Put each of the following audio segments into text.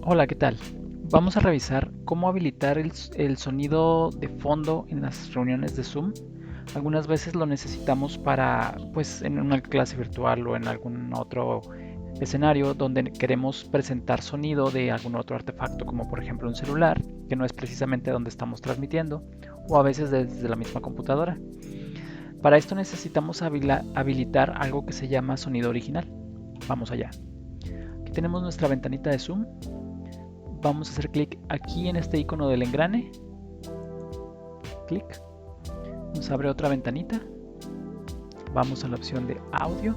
Hola, ¿qué tal? Vamos a revisar cómo habilitar el sonido de fondo en las reuniones de Zoom. Algunas veces lo necesitamos para, pues, en una clase virtual o en algún otro escenario donde queremos presentar sonido de algún otro artefacto, como por ejemplo un celular, que no es precisamente donde estamos transmitiendo, o a veces desde la misma computadora. Para esto necesitamos habilitar algo que se llama sonido original. Vamos allá. Aquí tenemos nuestra ventanita de Zoom. Vamos a hacer clic aquí en este icono del engrane. Clic. Nos abre otra ventanita. Vamos a la opción de audio.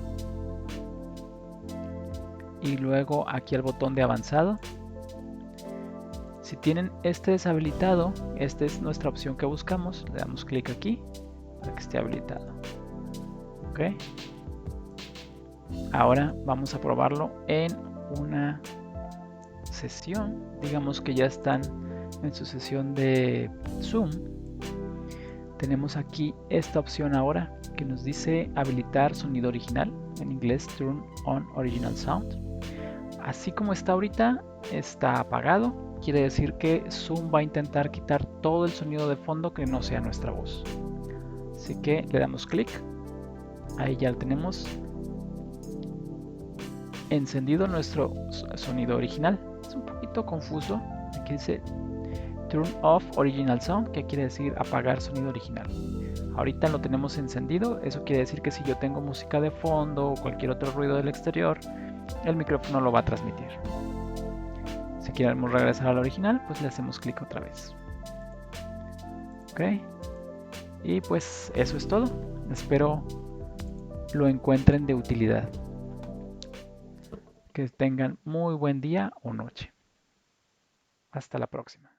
Y luego aquí al botón de avanzado. Si tienen este deshabilitado, esta es nuestra opción que buscamos. Le damos clic aquí para que esté habilitado. Ok. Ahora vamos a probarlo en una sesión. Digamos que ya están en su sesión de Zoom. Tenemos aquí esta opción ahora que nos dice habilitar sonido original, en inglés Turn on Original Sound. Así como está ahorita, está apagado, quiere decir que Zoom va a intentar quitar todo el sonido de fondo que no sea nuestra voz. Así que le damos clic, ahí ya lo tenemos encendido nuestro sonido original. Es un poquito confuso, aquí dice Turn off Original Sound, que quiere decir apagar sonido original. Ahorita lo tenemos encendido, eso quiere decir que si yo tengo música de fondo o cualquier otro ruido del exterior, el micrófono lo va a transmitir. Si queremos regresar al original, pues le hacemos clic otra vez. Ok, y pues eso es todo. Espero lo encuentren de utilidad. Que tengan muy buen día o noche. Hasta la próxima.